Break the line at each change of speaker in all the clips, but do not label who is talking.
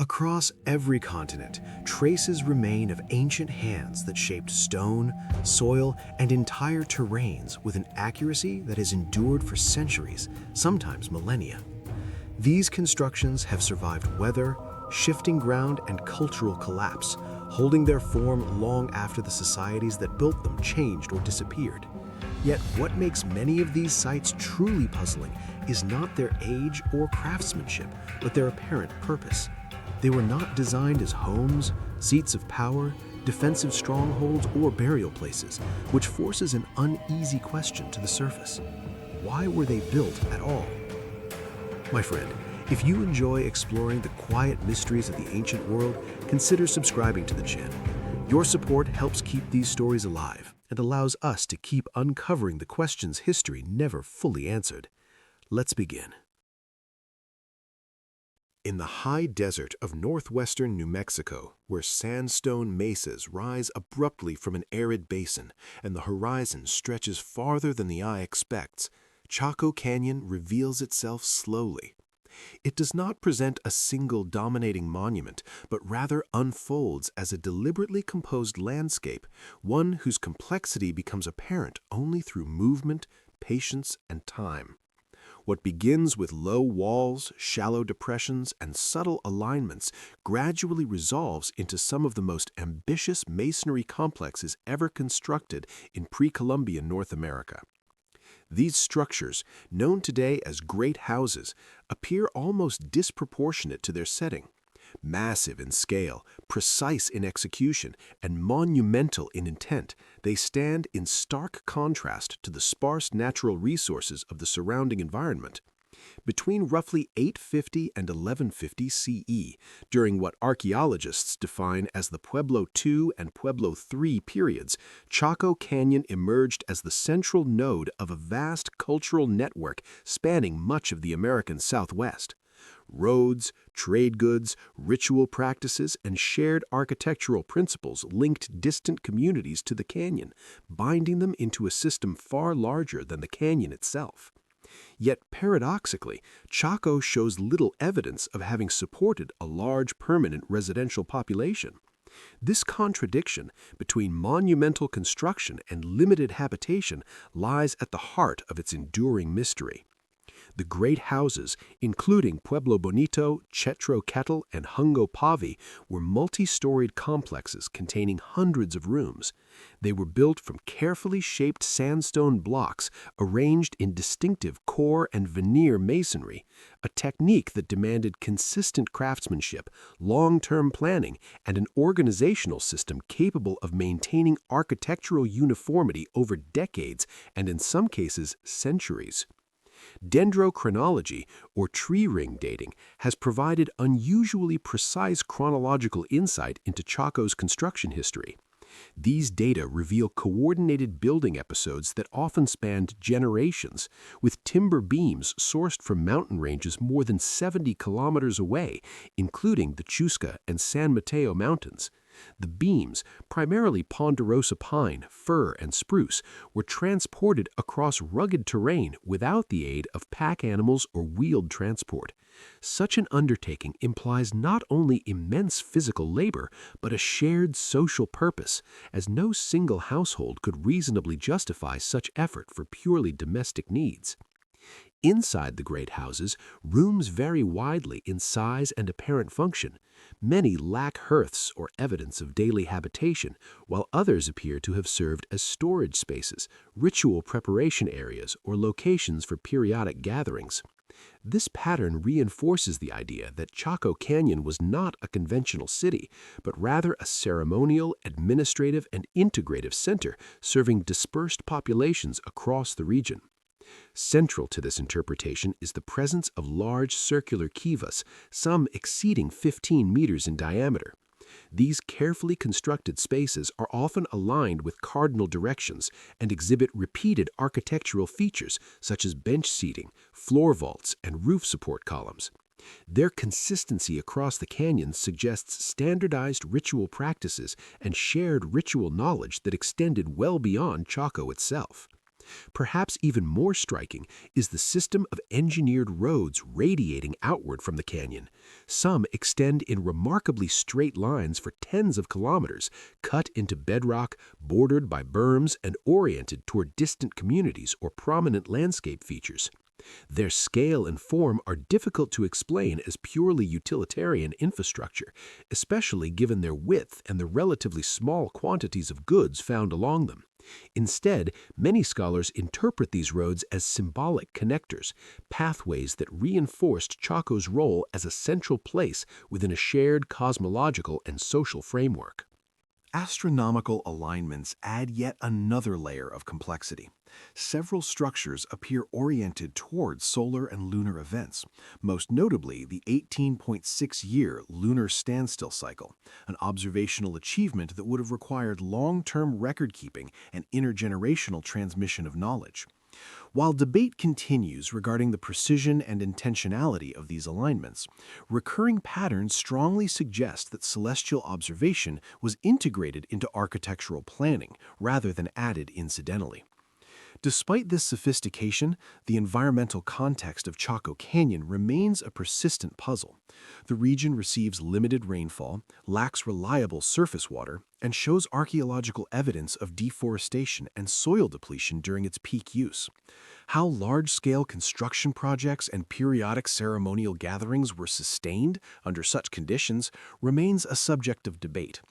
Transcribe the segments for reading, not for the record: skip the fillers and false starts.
Across every continent, traces remain of ancient hands that shaped stone, soil, and entire terrains with an accuracy that has endured for centuries, sometimes millennia. These constructions have survived weather, shifting ground, and cultural collapse, holding their form long after the societies that built them changed or disappeared. Yet what makes many of these sites truly puzzling is not their age or craftsmanship, but their apparent purpose. They were not designed as homes, seats of power, defensive strongholds, or burial places, which forces an uneasy question to the surface. Why were they built at all? My friend, if you enjoy exploring the quiet mysteries of the ancient world, consider subscribing to the channel. Your support helps keep these stories alive and allows us to keep uncovering the questions history never fully answered. Let's begin. In the high desert of northwestern New Mexico, where sandstone mesas rise abruptly from an arid basin and the horizon stretches farther than the eye expects, Chaco Canyon reveals itself slowly. It does not present a single dominating monument, but rather unfolds as a deliberately composed landscape, one whose complexity becomes apparent only through movement, patience, and time. What begins with low walls, shallow depressions, and subtle alignments gradually resolves into some of the most ambitious masonry complexes ever constructed in pre-Columbian North America. These structures, known today as great houses, appear almost disproportionate to their setting. Massive in scale, precise in execution, and monumental in intent, they stand in stark contrast to the sparse natural resources of the surrounding environment. Between roughly 850 and 1150 CE, during what archaeologists define as the Pueblo II and Pueblo III periods, Chaco Canyon emerged as the central node of a vast cultural network spanning much of the American Southwest. Roads, trade goods, ritual practices, and shared architectural principles linked distant communities to the canyon, binding them into a system far larger than the canyon itself. Yet paradoxically, Chaco shows little evidence of having supported a large permanent residential population. This contradiction between monumental construction and limited habitation lies at the heart of its enduring mystery. The great houses, including Pueblo Bonito, Chetro Kettle, and Hungo Pavi, were multi-storied complexes containing hundreds of rooms. They were built from carefully shaped sandstone blocks arranged in distinctive core and veneer masonry, a technique that demanded consistent craftsmanship, long-term planning, and an organizational system capable of maintaining architectural uniformity over decades and, in some cases, centuries. Dendrochronology, or tree ring dating, has provided unusually precise chronological insight into Chaco's construction history. These data reveal coordinated building episodes that often spanned generations, with timber beams sourced from mountain ranges more than 70 kilometers away, including the Chusca and San Mateo Mountains. The beams, primarily ponderosa pine, fir, and spruce, were transported across rugged terrain without the aid of pack animals or wheeled transport. Such an undertaking implies not only immense physical labor, but a shared social purpose, as no single household could reasonably justify such effort for purely domestic needs. Inside the great houses, rooms vary widely in size and apparent function. Many lack hearths or evidence of daily habitation, while others appear to have served as storage spaces, ritual preparation areas, or locations for periodic gatherings. This pattern reinforces the idea that Chaco Canyon was not a conventional city, but rather a ceremonial, administrative, and integrative center serving dispersed populations across the region. Central to this interpretation is the presence of large circular kivas, some exceeding 15 meters in diameter. These carefully constructed spaces are often aligned with cardinal directions and exhibit repeated architectural features such as bench seating, floor vaults, and roof support columns. Their consistency across the canyon suggests standardized ritual practices and shared ritual knowledge that extended well beyond Chaco itself. Perhaps even more striking is the system of engineered roads radiating outward from the canyon. Some extend in remarkably straight lines for tens of kilometers, cut into bedrock, bordered by berms, and oriented toward distant communities or prominent landscape features. Their scale and form are difficult to explain as purely utilitarian infrastructure, especially given their width and the relatively small quantities of goods found along them. Instead, many scholars interpret these roads as symbolic connectors, pathways that reinforced Chaco's role as a central place within a shared cosmological and social framework. Astronomical alignments add yet another layer of complexity. Several structures appear oriented towards solar and lunar events, most notably the 18.6-year lunar standstill cycle, an observational achievement that would have required long-term record-keeping and intergenerational transmission of knowledge. While debate continues regarding the precision and intentionality of these alignments, recurring patterns strongly suggest that celestial observation was integrated into architectural planning rather than added incidentally. Despite this sophistication, the environmental context of Chaco Canyon remains a persistent puzzle. The region receives limited rainfall, lacks reliable surface water, and shows archaeological evidence of deforestation and soil depletion during its peak use. How large-scale construction projects and periodic ceremonial gatherings were sustained under such conditions remains a subject of debate.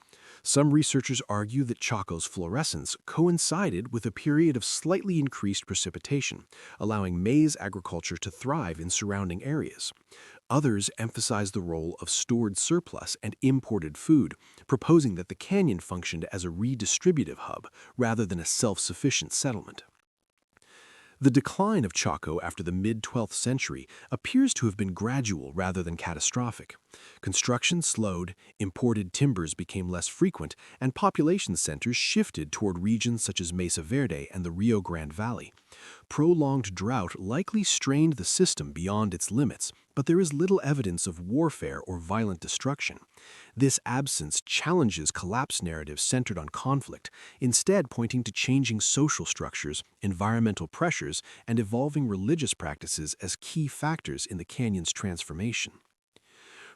Some researchers argue that Chaco's fluorescence coincided with a period of slightly increased precipitation, allowing maize agriculture to thrive in surrounding areas. Others emphasize the role of stored surplus and imported food, proposing that the canyon functioned as a redistributive hub rather than a self-sufficient settlement. The decline of Chaco after the mid-12th century appears to have been gradual rather than catastrophic. Construction slowed, imported timbers became less frequent, and population centers shifted toward regions such as Mesa Verde and the Rio Grande Valley. Prolonged drought likely strained the system beyond its limits, but there is little evidence of warfare or violent destruction. This absence challenges collapse narratives centered on conflict, instead pointing to changing social structures, environmental pressures, and evolving religious practices as key factors in the canyon's transformation.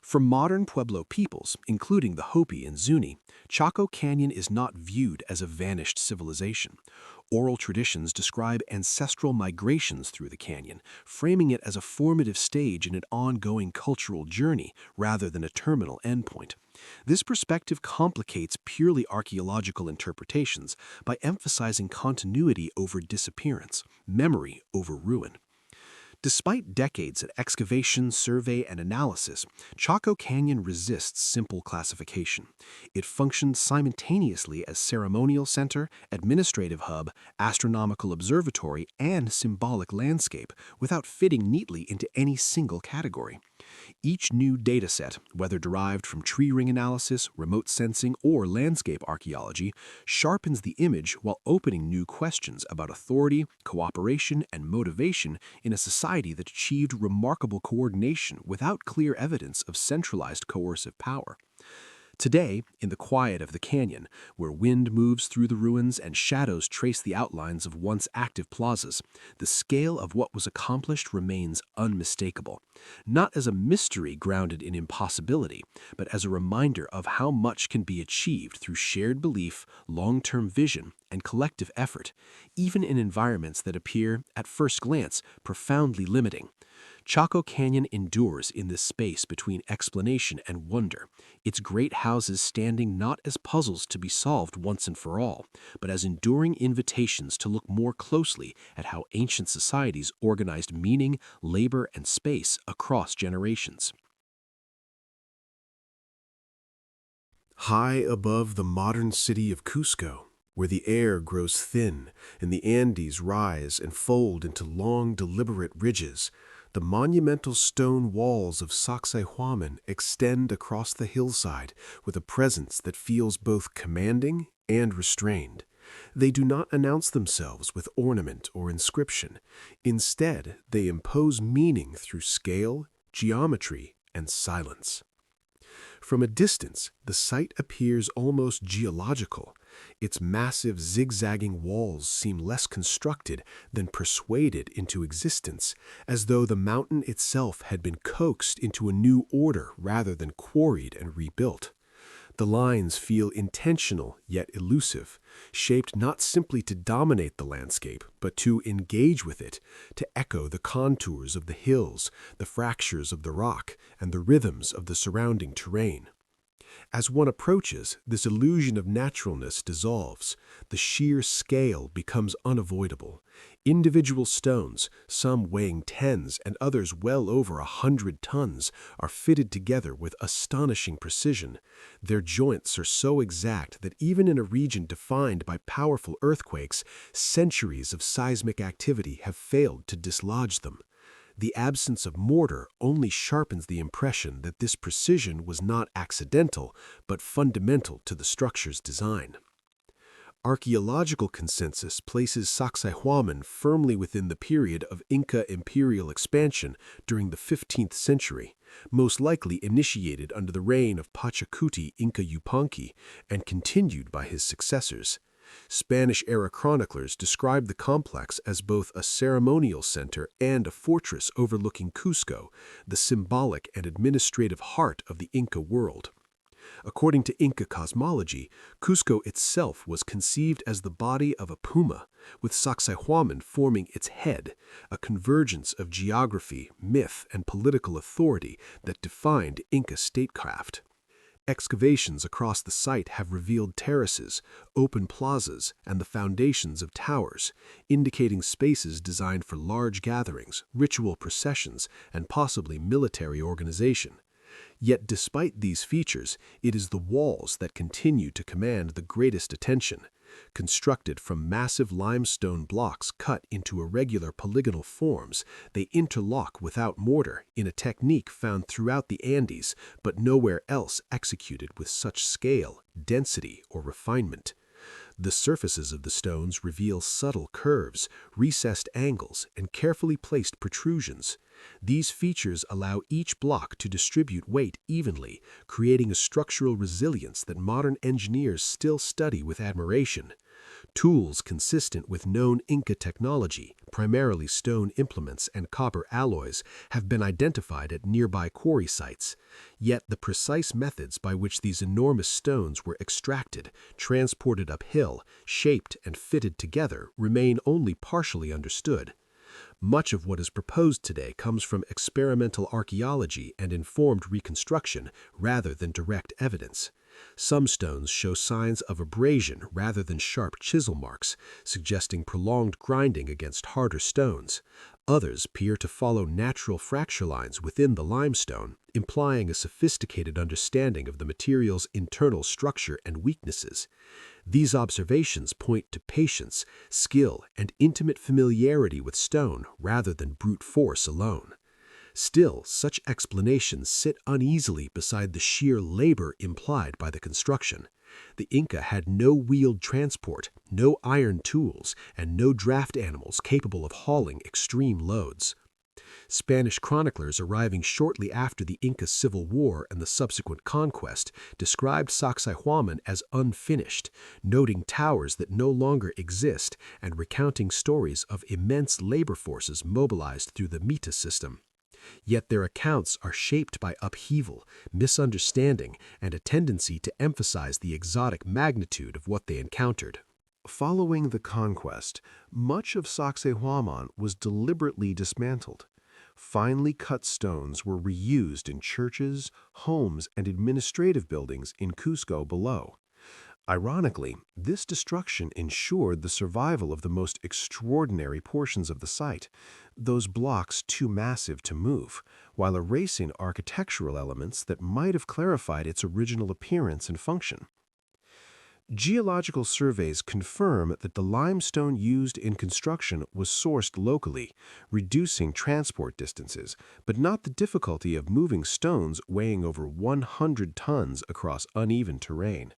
For modern Pueblo peoples, including the Hopi and Zuni, Chaco Canyon is not viewed as a vanished civilization. Oral traditions describe ancestral migrations through the canyon, framing it as a formative stage in an ongoing cultural journey rather than a terminal endpoint. This perspective complicates purely archaeological interpretations by emphasizing continuity over disappearance, memory over ruin. Despite decades of excavation, survey, and analysis, Chaco Canyon resists simple classification. It functions simultaneously as ceremonial center, administrative hub, astronomical observatory, and symbolic landscape without fitting neatly into any single category. Each new dataset, whether derived from tree ring analysis, remote sensing, or landscape archaeology, sharpens the image while opening new questions about authority, cooperation, and motivation in a society that achieved remarkable coordination without clear evidence of centralized coercive power. Today, in the quiet of the canyon, where wind moves through the ruins and shadows trace the outlines of once active plazas, the scale of what was accomplished remains unmistakable, not as a mystery grounded in impossibility, but as a reminder of how much can be achieved through shared belief, long-term vision, and collective effort, even in environments that appear, at first glance, profoundly limiting. Chaco Canyon endures in this space between explanation and wonder, its great houses standing not as puzzles to be solved once and for all, but as enduring invitations to look more closely at how ancient societies organized meaning, labor, and space across generations. High above the modern city of Cusco, where the air grows thin and the Andes rise and fold into long, deliberate ridges, the monumental stone walls of Sacsayhuamán extend across the hillside with a presence that feels both commanding and restrained. They do not announce themselves with ornament or inscription. Instead, they impose meaning through scale, geometry, and silence. From a distance, the site appears almost geological. Its massive zigzagging walls seem less constructed than persuaded into existence, as though the mountain itself had been coaxed into a new order rather than quarried and rebuilt. The lines feel intentional yet elusive, shaped not simply to dominate the landscape, but to engage with it, to echo the contours of the hills, the fractures of the rock, and the rhythms of the surrounding terrain. As one approaches, this illusion of naturalness dissolves. The sheer scale becomes unavoidable. Individual stones, some weighing tens and others well over 100 tons, are fitted together with astonishing precision. Their joints are so exact that even in a region defined by powerful earthquakes, centuries of seismic activity have failed to dislodge them. The absence of mortar only sharpens the impression that this precision was not accidental, but fundamental to the structure's design. Archaeological consensus places Sacsayhuamán firmly within the period of Inca imperial expansion during the 15th century, most likely initiated under the reign of Pachacuti Inca Yupanqui and continued by his successors. Spanish-era chroniclers describe the complex as both a ceremonial center and a fortress overlooking Cusco, the symbolic and administrative heart of the Inca world. According to Inca cosmology, Cusco itself was conceived as the body of a puma, with Sacsayhuamán forming its head, a convergence of geography, myth, and political authority that defined Inca statecraft. Excavations across the site have revealed terraces, open plazas, and the foundations of towers, indicating spaces designed for large gatherings, ritual processions, and possibly military organization. Yet despite these features, it is the walls that continue to command the greatest attention. Constructed from massive limestone blocks cut into irregular polygonal forms, they interlock without mortar in a technique found throughout the Andes, but nowhere else executed with such scale, density, or refinement. The surfaces of the stones reveal subtle curves, recessed angles, and carefully placed protrusions. These features allow each block to distribute weight evenly, creating a structural resilience that modern engineers still study with admiration. Tools consistent with known Inca technology, primarily stone implements and copper alloys, have been identified at nearby quarry sites. Yet the precise methods by which these enormous stones were extracted, transported uphill, shaped, and fitted together remain only partially understood. Much of what is proposed today comes from experimental archaeology and informed reconstruction rather than direct evidence. Some stones show signs of abrasion rather than sharp chisel marks, suggesting prolonged grinding against harder stones. Others appear to follow natural fracture lines within the limestone, implying a sophisticated understanding of the material's internal structure and weaknesses. These observations point to patience, skill, and intimate familiarity with stone rather than brute force alone. Still, such explanations sit uneasily beside the sheer labor implied by the construction. The Inca had no wheeled transport, no iron tools, and no draft animals capable of hauling extreme loads. Spanish chroniclers arriving shortly after the Inca Civil War and the subsequent conquest described Sacsayhuamán as unfinished, noting towers that no longer exist and recounting stories of immense labor forces mobilized through the Mita system. Yet their accounts are shaped by upheaval, misunderstanding, and a tendency to emphasize the exotic magnitude of what they encountered. Following the conquest, much of Sacsayhuamán was deliberately dismantled. Finely cut stones were reused in churches, homes, and administrative buildings in Cusco below. Ironically, this destruction ensured the survival of the most extraordinary portions of the site, those blocks too massive to move, while erasing architectural elements that might have clarified its original appearance and function. Geological surveys confirm that the limestone used in construction was sourced locally, reducing transport distances, but not the difficulty of moving stones weighing over 100 tons across uneven terrain.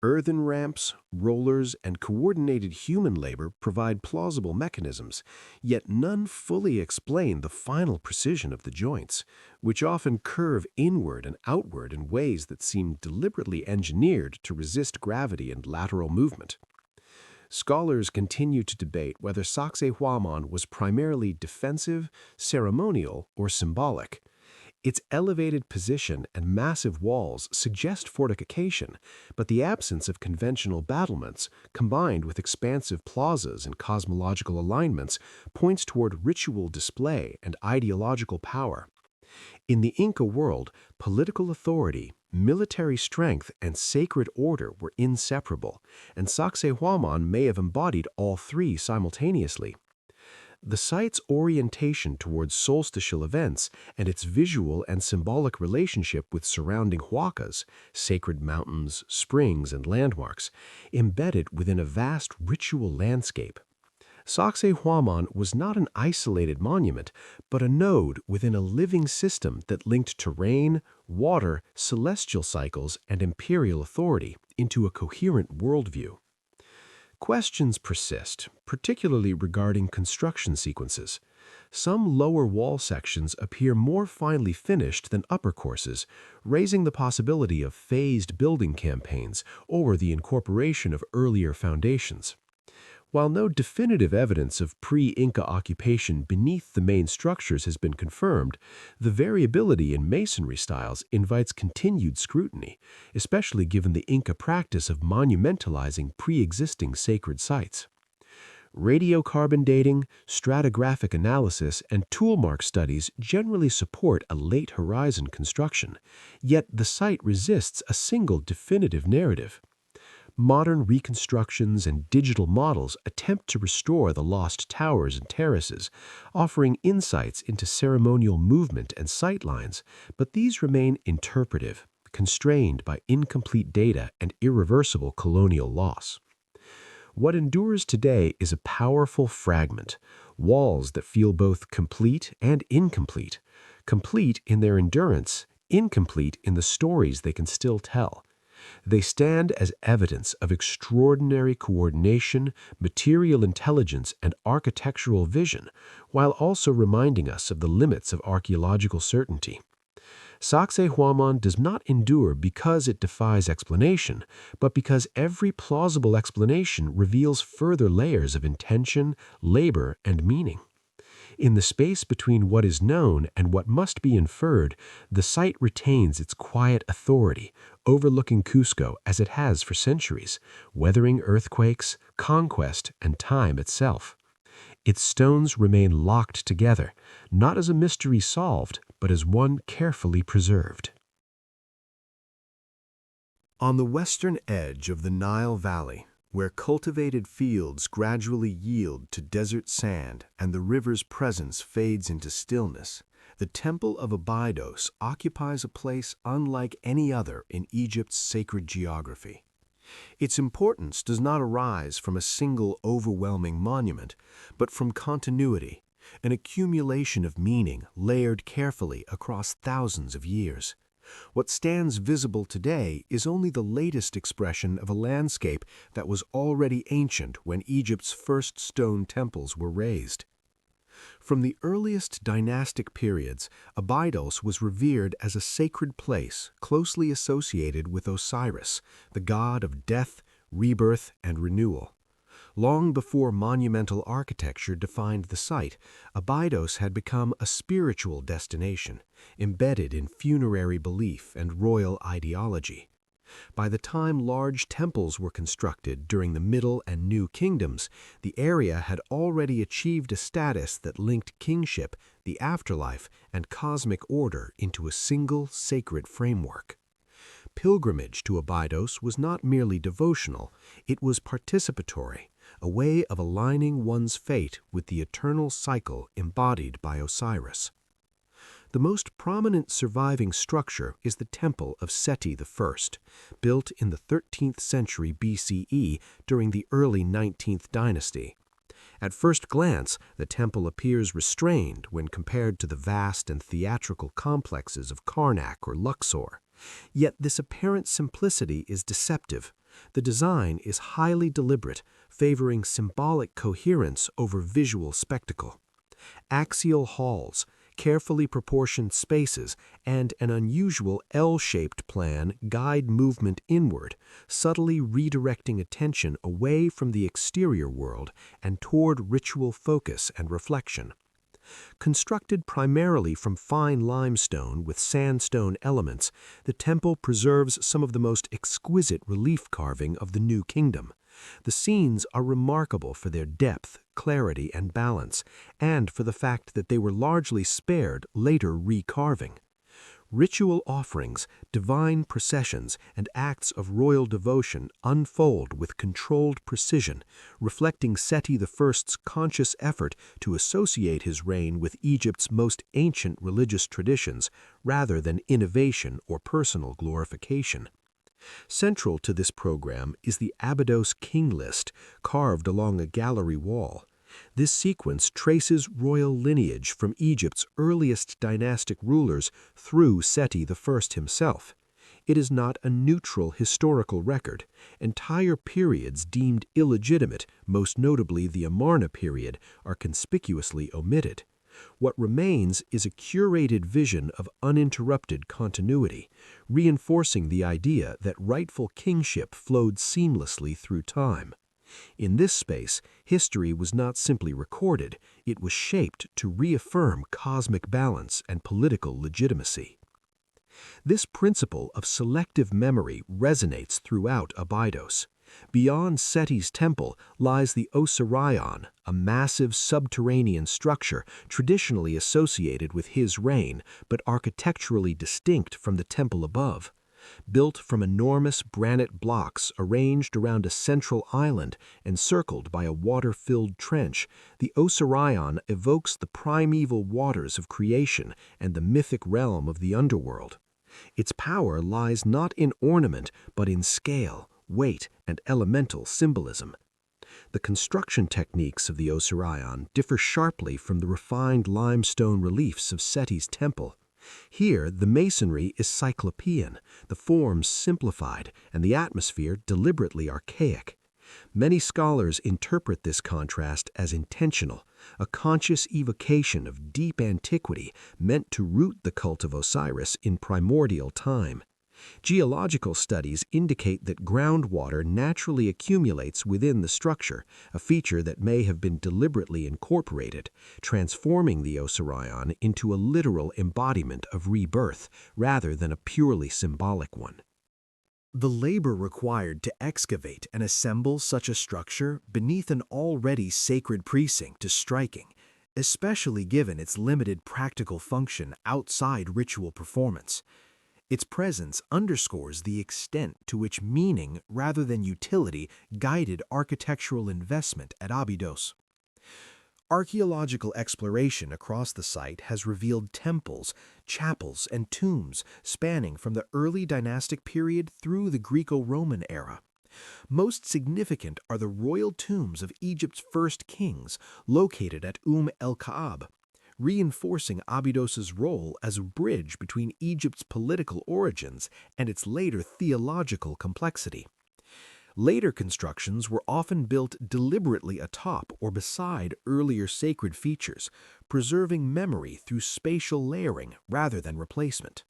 Earthen ramps, rollers, and coordinated human labor provide plausible mechanisms, yet none fully explain the final precision of the joints, which often curve inward and outward in ways that seem deliberately engineered to resist gravity and lateral movement. Scholars continue to debate whether Sacsayhuamán was primarily defensive, ceremonial, or symbolic. Its elevated position and massive walls suggest fortification, but the absence of conventional battlements, combined with expansive plazas and cosmological alignments, points toward ritual display and ideological power. In the Inca world, political authority, military strength, and sacred order were inseparable, and Sacsayhuamán may have embodied all three simultaneously. The site's orientation towards solstitial events and its visual and symbolic relationship with surrounding huacas, sacred mountains, springs, and landmarks, embedded within a vast ritual landscape. Sacsayhuamán was not an isolated monument, but a node within a living system that linked terrain, water, celestial cycles, and imperial authority into a coherent worldview. Questions persist, particularly regarding construction sequences. Some lower wall sections appear more finely finished than upper courses, raising the possibility of phased building campaigns or the incorporation of earlier foundations. While no definitive evidence of pre-Inca occupation beneath the main structures has been confirmed, the variability in masonry styles invites continued scrutiny, especially given the Inca practice of monumentalizing pre-existing sacred sites. Radiocarbon dating, stratigraphic analysis, and toolmark studies generally support a late horizon construction, yet the site resists a single definitive narrative. Modern reconstructions and digital models attempt to restore the lost towers and terraces, offering insights into ceremonial movement and sightlines, but these remain interpretive, constrained by incomplete data and irreversible colonial loss. What endures today is a powerful fragment, walls that feel both complete and incomplete, complete in their endurance, incomplete in the stories they can still tell. They stand as evidence of extraordinary coordination, material intelligence, and architectural vision, while also reminding us of the limits of archaeological certainty. Sacsayhuamán does not endure because it defies explanation, but because every plausible explanation reveals further layers of intention, labor, and meaning. In the space between what is known and what must be inferred, the site retains its quiet authority, overlooking Cusco as it has for centuries, weathering earthquakes, conquest, and time itself. Its stones remain locked together, not as a mystery solved, but as one carefully preserved. On the western edge of the Nile Valley, where cultivated fields gradually yield to desert sand and the river's presence fades into stillness, the Temple of Abydos occupies a place unlike any other in Egypt's sacred geography. Its importance does not arise from a single overwhelming monument, but from continuity, an accumulation of meaning layered carefully across thousands of years. What stands visible today is only the latest expression of a landscape that was already ancient when Egypt's first stone temples were raised. From the earliest dynastic periods, Abydos was revered as a sacred place closely associated with Osiris, the god of death, rebirth, and renewal. Long before monumental architecture defined the site, Abydos had become a spiritual destination, embedded in funerary belief and royal ideology. By the time large temples were constructed during the Middle and New Kingdoms, the area had already achieved a status that linked kingship, the afterlife, and cosmic order into a single sacred framework. Pilgrimage to Abydos was not merely devotional, it was participatory, a way of aligning one's fate with the eternal cycle embodied by Osiris. The most prominent surviving structure is the Temple of Seti I, built in the 13th century BCE during the early 19th dynasty. At first glance, the temple appears restrained when compared to the vast and theatrical complexes of Karnak or Luxor. Yet this apparent simplicity is deceptive. The design is highly deliberate, favoring symbolic coherence over visual spectacle. Axial halls, carefully proportioned spaces, and an unusual L-shaped plan guide movement inward, subtly redirecting attention away from the exterior world and toward ritual focus and reflection. Constructed primarily from fine limestone with sandstone elements, the temple preserves some of the most exquisite relief carving of the New Kingdom. The scenes are remarkable for their depth, clarity, and balance, and for the fact that they were largely spared later recarving. Ritual offerings, divine processions, and acts of royal devotion unfold with controlled precision, reflecting Seti I's conscious effort to associate his reign with Egypt's most ancient religious traditions rather than innovation or personal glorification. Central to this program is the Abydos king list, carved along a gallery wall. This sequence traces royal lineage from Egypt's earliest dynastic rulers through Seti I himself. It is not a neutral historical record. Entire periods deemed illegitimate, most notably the Amarna period, are conspicuously omitted. What remains is a curated vision of uninterrupted continuity, reinforcing the idea that rightful kingship flowed seamlessly through time. In this space, history was not simply recorded, it was shaped to reaffirm cosmic balance and political legitimacy. This principle of selective memory resonates throughout Abydos. Beyond Seti's temple lies the Osirion, a massive subterranean structure traditionally associated with his reign, but architecturally distinct from the temple above. Built from enormous granite blocks arranged around a central island encircled by a water-filled trench, the Osirion evokes the primeval waters of creation and the mythic realm of the underworld. Its power lies not in ornament, but in scale, weight, and elemental symbolism. The construction techniques of the Osirion differ sharply from the refined limestone reliefs of Seti's temple. Here, the masonry is cyclopean, the forms simplified, and the atmosphere deliberately archaic. Many scholars interpret this contrast as intentional, a conscious evocation of deep antiquity meant to root the cult of Osiris in primordial time. Geological studies indicate that groundwater naturally accumulates within the structure, a feature that may have been deliberately incorporated, transforming the Osirion into a literal embodiment of rebirth rather than a purely symbolic one. The labor required to excavate and assemble such a structure beneath an already sacred precinct is striking, especially given its limited practical function outside ritual performance. Its presence underscores the extent to which meaning rather than utility guided architectural investment at Abydos. Archaeological exploration across the site has revealed temples, chapels, and tombs spanning from the early dynastic period through the Greco-Roman era. Most significant are the royal tombs of Egypt's first kings, located at el-Ka'ab, reinforcing Abydos's role as a bridge between Egypt's political origins and its later theological complexity. Later constructions were often built deliberately atop or beside earlier sacred features, preserving memory through spatial layering rather than replacement.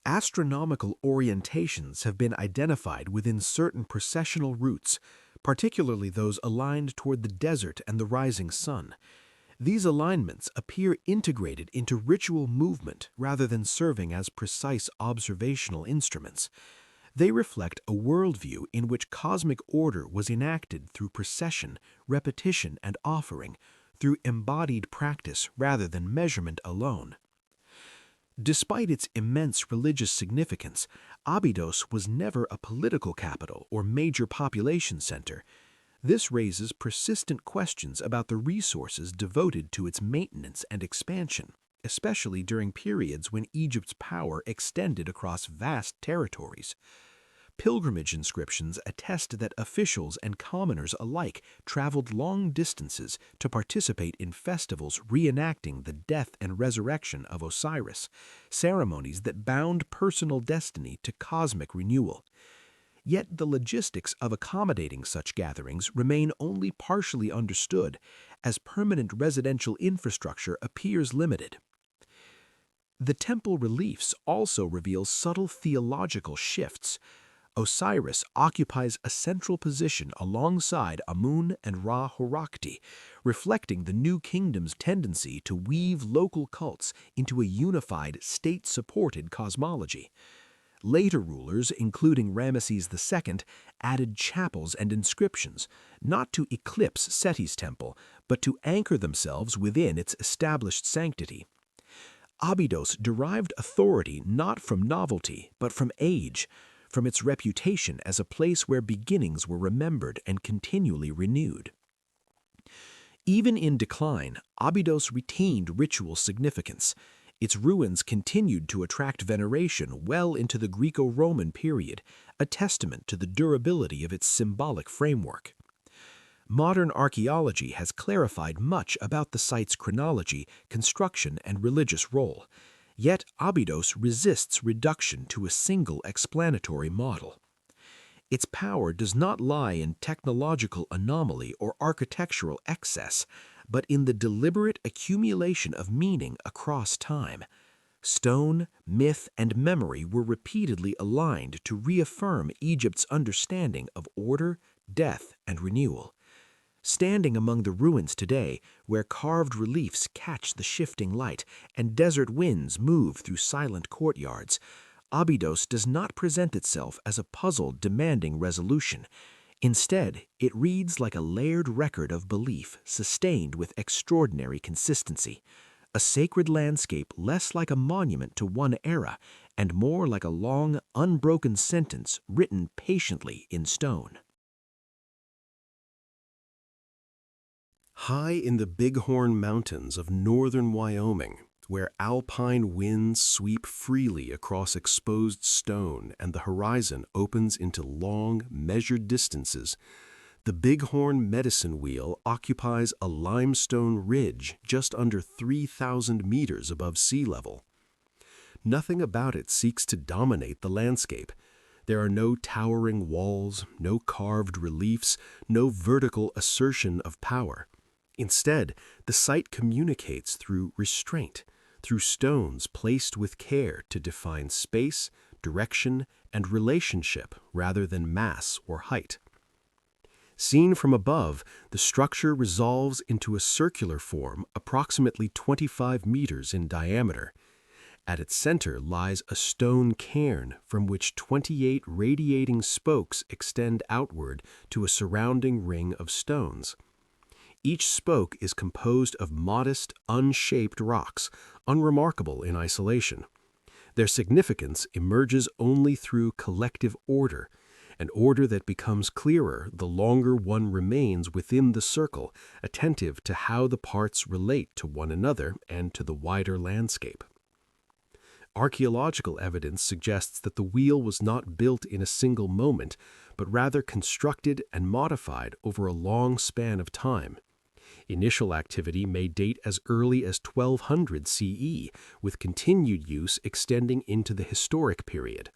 Astronomical orientations have been identified within certain processional routes, particularly those aligned toward the desert and the rising sun. These alignments appear integrated into ritual movement rather than serving as precise observational instruments. They reflect a worldview in which cosmic order was enacted through procession, repetition, and offering, through embodied practice rather than measurement alone. Despite its immense religious significance, Abydos was never a political capital or major population center. This raises persistent questions about the resources devoted to its maintenance and expansion, especially during periods when Egypt's power extended across vast territories. Pilgrimage inscriptions attest that officials and commoners alike traveled long distances to participate in festivals reenacting the death and resurrection of Osiris, ceremonies that bound personal destiny to cosmic renewal. Yet the logistics of accommodating such gatherings remain only partially understood, as permanent residential infrastructure appears limited. The temple reliefs also reveal subtle theological shifts. Osiris occupies a central position alongside Amun and Ra-Horakhti, reflecting the new kingdom's tendency to weave local cults into a unified, state-supported cosmology. Later rulers, including Ramesses II, added chapels and inscriptions, not to eclipse Seti's temple, but to anchor themselves within its established sanctity. Abydos derived authority not from novelty, but from age, from its reputation as a place where beginnings were remembered and continually renewed. Even in decline, Abydos retained ritual significance. Its ruins continued to attract veneration well into the Greco-Roman period, a testament to the durability of its symbolic framework. Modern archaeology has clarified much about the site's chronology, construction, and religious role. Yet Abydos resists reduction to a single explanatory model. Its power does not lie in technological anomaly or architectural excess, but in the deliberate accumulation of meaning across time. Stone, myth, and memory were repeatedly aligned to reaffirm Egypt's understanding of order, death, and renewal. Standing among the ruins today, where carved reliefs catch the shifting light and desert winds move through silent courtyards, Abydos does not present itself as a puzzle demanding resolution. Instead, it reads like a layered record of belief sustained with extraordinary consistency, a sacred landscape less like a monument to one era and more like a long, unbroken sentence written patiently in stone. High in the Bighorn Mountains of northern Wyoming, where alpine winds sweep freely across exposed stone and the horizon opens into long, measured distances, the Bighorn Medicine Wheel occupies a limestone ridge just under 3,000 meters above sea level. Nothing about it seeks to dominate the landscape. There are no towering walls, no carved reliefs, no vertical assertion of power. Instead, the site communicates through restraint, through stones placed with care to define space, direction, and relationship rather than mass or height. Seen from above, the structure resolves into a circular form approximately 25 meters in diameter. At its center lies a stone cairn from which 28 radiating spokes extend outward to a surrounding ring of stones. Each spoke is composed of modest, unshaped rocks, unremarkable in isolation. Their significance emerges only through collective order, an order that becomes clearer the longer one remains within the circle, attentive to how the parts relate to one another and to the wider landscape. Archaeological evidence suggests that the wheel was not built in a single moment, but rather constructed and modified over a long span of time. Initial activity may date as early as 1200 CE, with continued use extending into the historic period.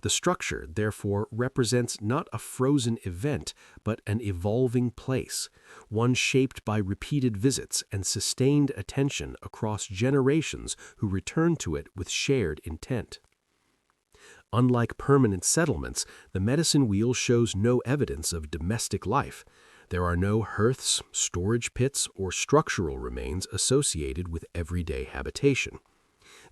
The structure, therefore, represents not a frozen event, but an evolving place, one shaped by repeated visits and sustained attention across generations who return to it with shared intent. Unlike permanent settlements, the medicine wheel shows no evidence of domestic life. There are no hearths, storage pits, or structural remains associated with everyday habitation.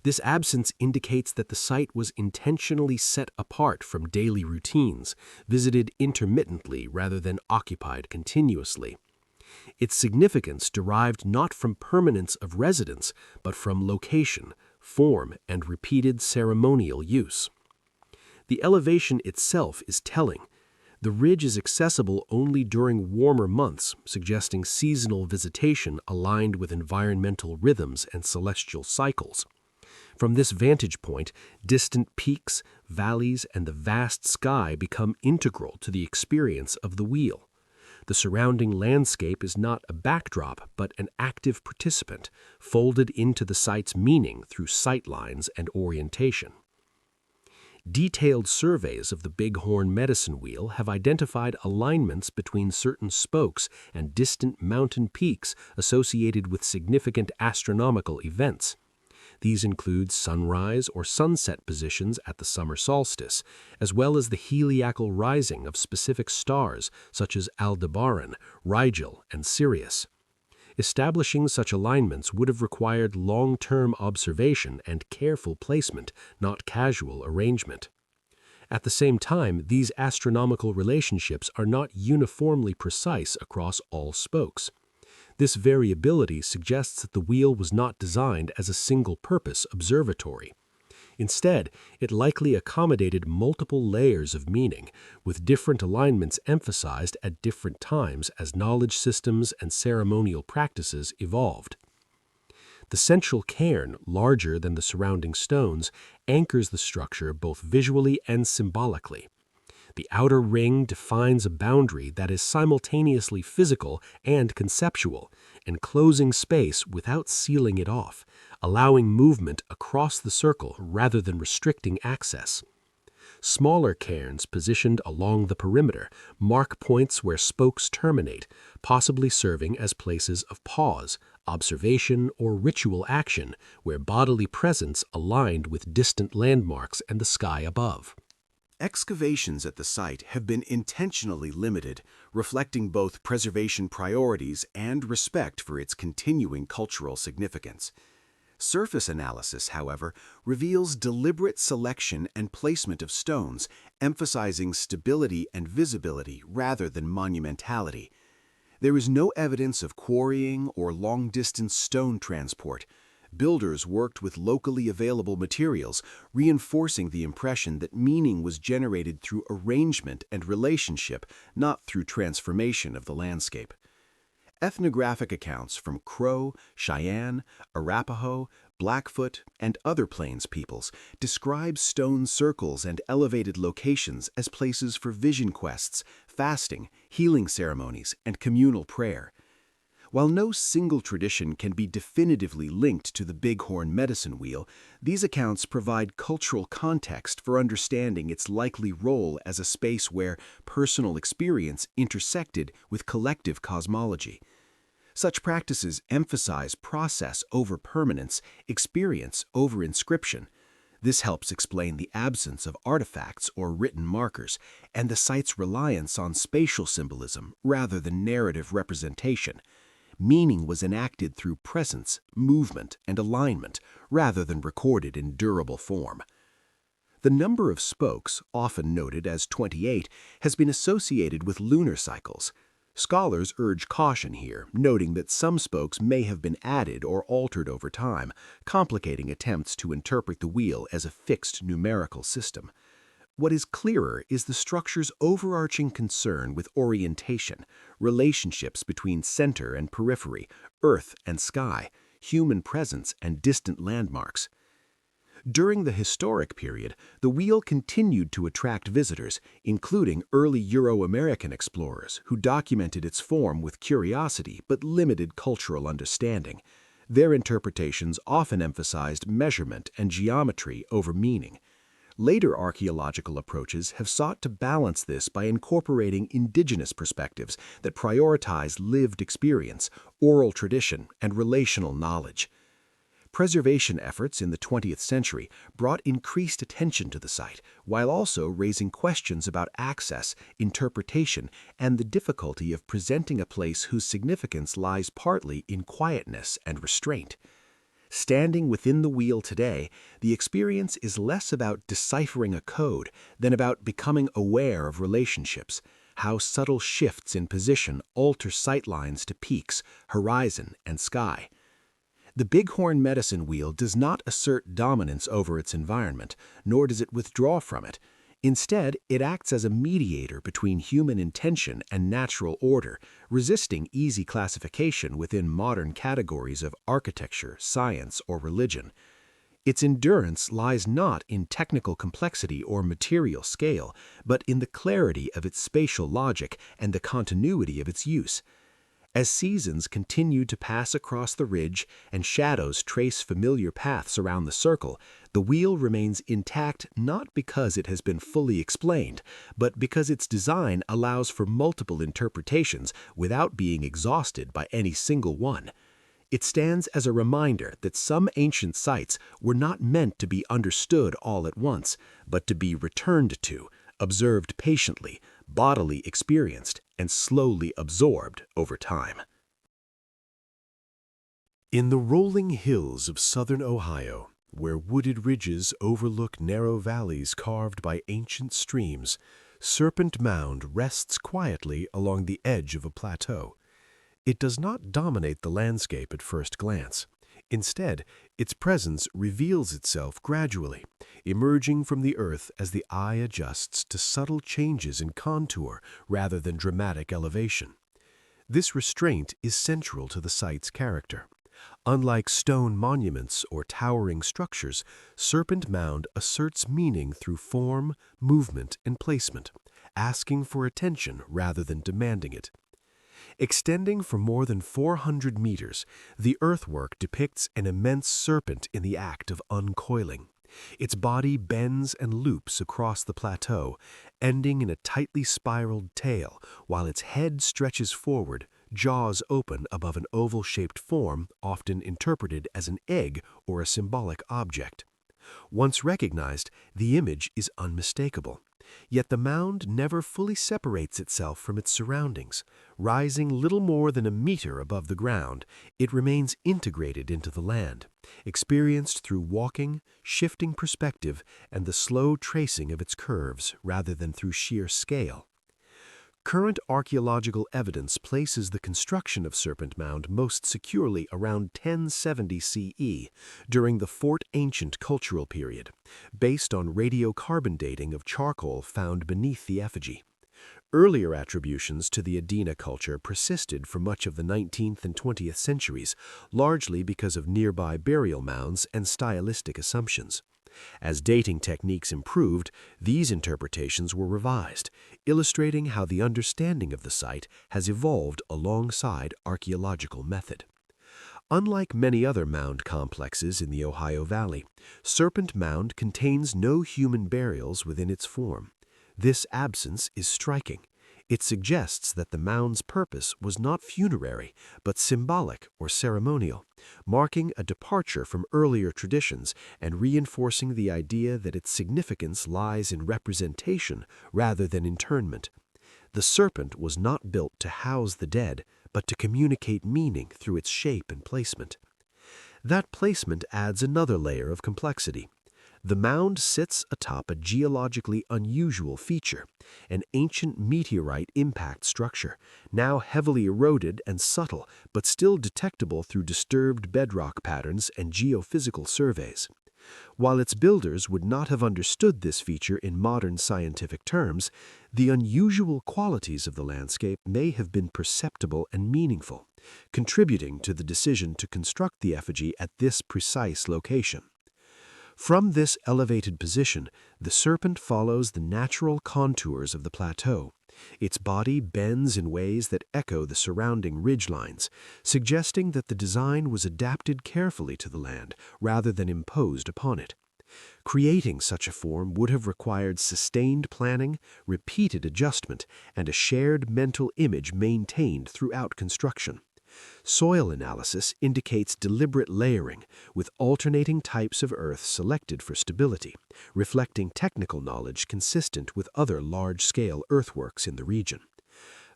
This absence indicates that the site was intentionally set apart from daily routines, visited intermittently rather than occupied continuously. Its significance derived not from permanence of residence, but from location, form, and repeated ceremonial use. The elevation itself is telling. The ridge is accessible only during warmer months, suggesting seasonal visitation aligned with environmental rhythms and celestial cycles. From this vantage point, distant peaks, valleys, and the vast sky become integral to the experience of the wheel. The surrounding landscape is not a backdrop, but an active participant, folded into the site's meaning through sightlines and orientation.
Detailed surveys of the Bighorn Medicine Wheel have identified alignments between certain spokes and distant mountain peaks associated with significant astronomical events. These include sunrise or sunset positions at the summer solstice, as well as the heliacal rising of specific stars such as Aldebaran, Rigel, and Sirius. Establishing such alignments would have required long-term observation and careful placement, not casual arrangement. At the same time, these astronomical relationships are not uniformly precise across all spokes. This variability suggests that the wheel was not designed as a single-purpose observatory. Instead, it likely accommodated multiple layers of meaning, with different alignments emphasized at different times as knowledge systems and ceremonial practices evolved. The central cairn, larger than the surrounding stones, anchors the structure both visually and symbolically. The outer ring defines a boundary that is simultaneously physical and conceptual, enclosing space without sealing it off, allowing movement across the circle rather than restricting access. Smaller cairns positioned along the perimeter mark points where spokes terminate, possibly serving as places of pause, observation, or ritual action where bodily presence aligned with distant landmarks and the sky above.
Excavations at the site have been intentionally limited, reflecting both preservation priorities and respect for its continuing cultural significance. Surface analysis, however, reveals deliberate selection and placement of stones, emphasizing stability and visibility rather than monumentality. There is no evidence of quarrying or long-distance stone transport. Builders worked with locally available materials, reinforcing the impression that meaning was generated through arrangement and relationship, not through transformation of the landscape. Ethnographic accounts from Crow, Cheyenne, Arapaho, Blackfoot, and other Plains peoples describe stone circles and elevated locations as places for vision quests, fasting, healing ceremonies, and communal prayer. While no single tradition can be definitively linked to the Bighorn Medicine Wheel, these accounts provide cultural context for understanding its likely role as a space where personal experience intersected with collective cosmology. Such practices emphasize process over permanence, experience over inscription. This helps explain the absence of artifacts or written markers, and the site's reliance on spatial symbolism rather than narrative representation. Meaning was enacted through presence, movement, and alignment, rather than recorded in durable form. The number of spokes, often noted as 28, has been associated with lunar cycles. Scholars urge caution here, noting that some spokes may have been added or altered over time, complicating attempts to interpret the wheel as a fixed numerical system. What is clearer is the structure's overarching concern with orientation, relationships between center and periphery, earth and sky, human presence and distant landmarks. During the historic period, the wheel continued to attract visitors, including early Euro-American explorers who documented its form with curiosity but limited cultural understanding. Their interpretations often emphasized measurement and geometry over meaning. Later archaeological approaches have sought to balance this by incorporating indigenous perspectives that prioritize lived experience, oral tradition, and relational knowledge. Preservation efforts in the 20th century brought increased attention to the site, while also raising questions about access, interpretation, and the difficulty of presenting a place whose significance lies partly in quietness and restraint. Standing within the wheel today, the experience is less about deciphering a code than about becoming aware of relationships, how subtle shifts in position alter sightlines to peaks, horizon, and sky. The Bighorn Medicine Wheel does not assert dominance over its environment, nor does it withdraw from it. Instead, it acts as a mediator between human intention and natural order, resisting easy classification within modern categories of architecture, science, or religion. Its endurance lies not in technical complexity or material scale, but in the clarity of its spatial logic and the continuity of its use.
As seasons continue to pass across the ridge and shadows trace familiar paths around the circle, the wheel remains intact not because it has been fully explained, but because its design allows for multiple interpretations without being exhausted by any single one. It stands as a reminder that some ancient sites were not meant to be understood all at once, but to be returned to, observed patiently, bodily experienced, and slowly absorbed over time.
In the rolling hills of southern Ohio, where wooded ridges overlook narrow valleys carved by ancient streams, Serpent Mound rests quietly along the edge of a plateau. It does not dominate the landscape at first glance. Instead, its presence reveals itself gradually, emerging from the earth as the eye adjusts to subtle changes in contour rather than dramatic elevation. This restraint is central to the site's character. Unlike stone monuments or towering structures, Serpent Mound asserts meaning through form, movement, and placement, asking for attention rather than demanding it. Extending for more than 400 meters, the earthwork depicts an immense serpent in the act of uncoiling. Its body bends and loops across the plateau, ending in a tightly spiraled tail, while its head stretches forward, jaws open above an oval-shaped form often interpreted as an egg or a symbolic object. Once recognized, the image is unmistakable. Yet the mound never fully separates itself from its surroundings. Rising little more than a meter above the ground, it remains integrated into the land, experienced through walking, shifting perspective, and the slow tracing of its curves rather than through sheer scale. Current archaeological evidence places the construction of Serpent Mound most securely around 1070 CE, during the Fort Ancient cultural period, based on radiocarbon dating of charcoal found beneath the effigy. Earlier attributions to the Adena culture persisted for much of the 19th and 20th centuries, largely because of nearby burial mounds and stylistic assumptions. As dating techniques improved, these interpretations were revised, illustrating how the understanding of the site has evolved alongside archaeological method. Unlike many other mound complexes in the Ohio Valley, Serpent Mound contains no human burials within its form. This absence is striking. It suggests that the mound's purpose was not funerary, but symbolic or ceremonial, marking a departure from earlier traditions and reinforcing the idea that its significance lies in representation rather than interment. The serpent was not built to house the dead, but to communicate meaning through its shape and placement. That placement adds another layer of complexity. The mound sits atop a geologically unusual feature, an ancient meteorite impact structure, now heavily eroded and subtle, but still detectable through disturbed bedrock patterns and geophysical surveys. While its builders would not have understood this feature in modern scientific terms, the unusual qualities of the landscape may have been perceptible and meaningful, contributing to the decision to construct the effigy at this precise location. From this elevated position, the serpent follows the natural contours of the plateau. Its body bends in ways that echo the surrounding ridgelines, suggesting that the design was adapted carefully to the land rather than imposed upon it. Creating such a form would have required sustained planning, repeated adjustment, and a shared mental image maintained throughout construction. Soil analysis indicates deliberate layering, with alternating types of earth selected for stability, reflecting technical knowledge consistent with other large-scale earthworks in the region.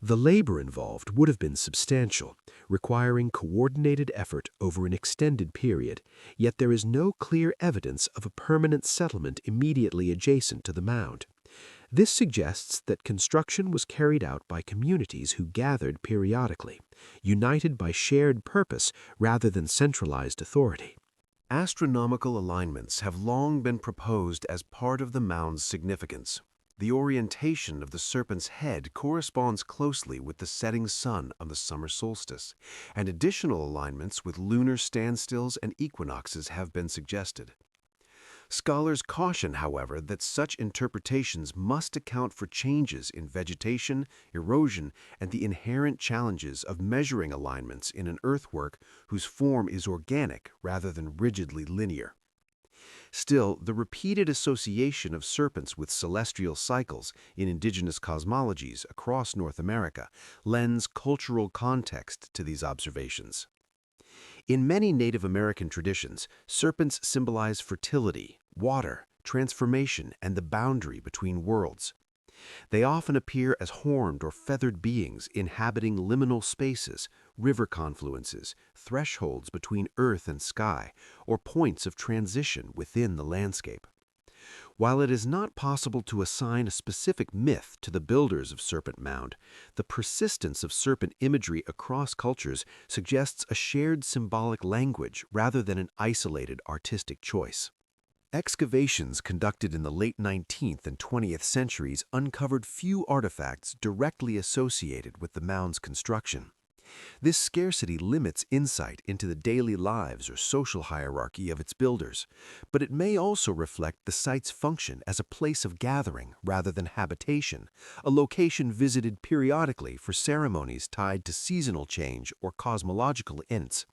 The labor involved would have been substantial, requiring coordinated effort over an extended period, yet there is no clear evidence of a permanent settlement immediately adjacent to the mound. This suggests that construction was carried out by communities who gathered periodically, united by shared purpose rather than centralized authority. Astronomical alignments have long been proposed as part of the mound's significance. The orientation of the serpent's head corresponds closely with the setting sun on the summer solstice, and additional alignments with lunar standstills and equinoxes have been suggested. Scholars caution, however, that such interpretations must account for changes in vegetation, erosion, and the inherent challenges of measuring alignments in an earthwork whose form is organic rather than rigidly linear. Still, the repeated association of serpents with celestial cycles in indigenous cosmologies across North America lends cultural context to these observations. In many Native American traditions, serpents symbolize fertility, water, transformation, and the boundary between worlds. They often appear as horned or feathered beings inhabiting liminal spaces, river confluences, thresholds between earth and sky, or points of transition within the landscape. While it is not possible to assign a specific myth to the builders of Serpent Mound, the persistence of serpent imagery across cultures suggests a shared symbolic language rather than an isolated artistic choice. Excavations conducted in the late 19th and 20th centuries uncovered few artifacts directly associated with the mound's construction. This scarcity limits insight into the daily lives or social hierarchy of its builders, but it may also reflect the site's function as a place of gathering rather than habitation, a location visited periodically for ceremonies tied to seasonal change or cosmological events.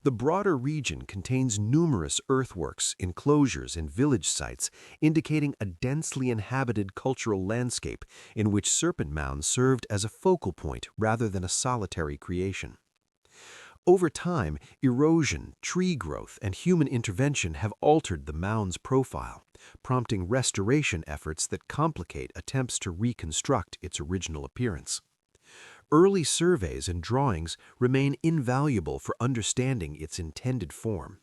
The broader region contains numerous earthworks, enclosures, and village sites, indicating a densely inhabited cultural landscape in which Serpent Mound served as a focal point rather than a solitary creation. Over time, erosion, tree growth, and human intervention have altered the mound's profile, prompting restoration efforts that complicate attempts to reconstruct its original appearance. Early surveys and drawings remain invaluable for understanding its intended form.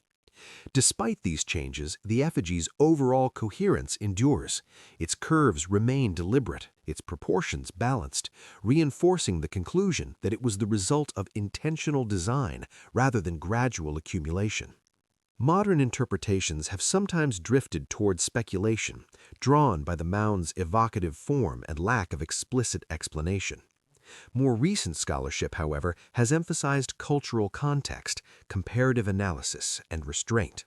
Despite these changes, the effigy's overall coherence endures. Its curves remain deliberate, its proportions balanced, reinforcing the conclusion that it was the result of intentional design rather than gradual accumulation. Modern interpretations have sometimes drifted toward speculation, drawn by the mound's evocative form and lack of explicit explanation. More recent scholarship, however, has emphasized cultural context, comparative analysis, and restraint.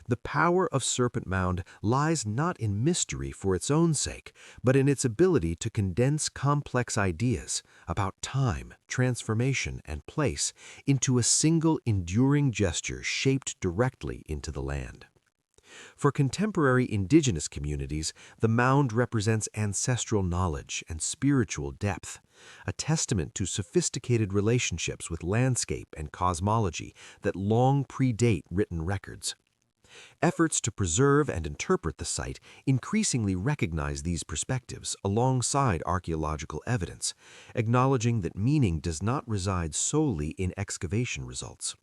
The power of Serpent Mound lies not in mystery for its own sake, but in its ability to condense complex ideas about time, transformation, and place into a single enduring gesture shaped directly into the land. For contemporary indigenous communities, the mound represents ancestral knowledge and spiritual depth, a testament to sophisticated relationships with landscape and cosmology that long predate written records. Efforts to preserve and interpret the site increasingly recognize these perspectives alongside archaeological evidence, acknowledging that meaning does not reside solely in excavation results.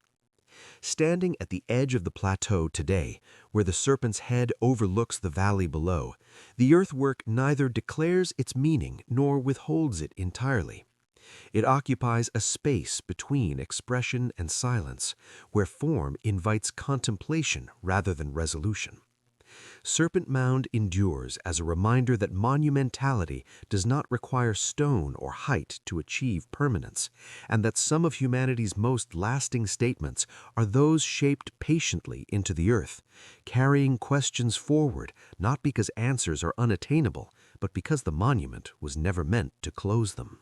Standing at the edge of the plateau today, where the serpent's head overlooks the valley below, the earthwork neither declares its meaning nor withholds it entirely. It occupies a space between expression and silence, where form invites contemplation rather than resolution. Serpent Mound endures as a reminder that monumentality does not require stone or height to achieve permanence, and that some of humanity's most lasting statements are those shaped patiently into the earth, carrying questions forward not because answers are unattainable, but because the monument was never meant to close them.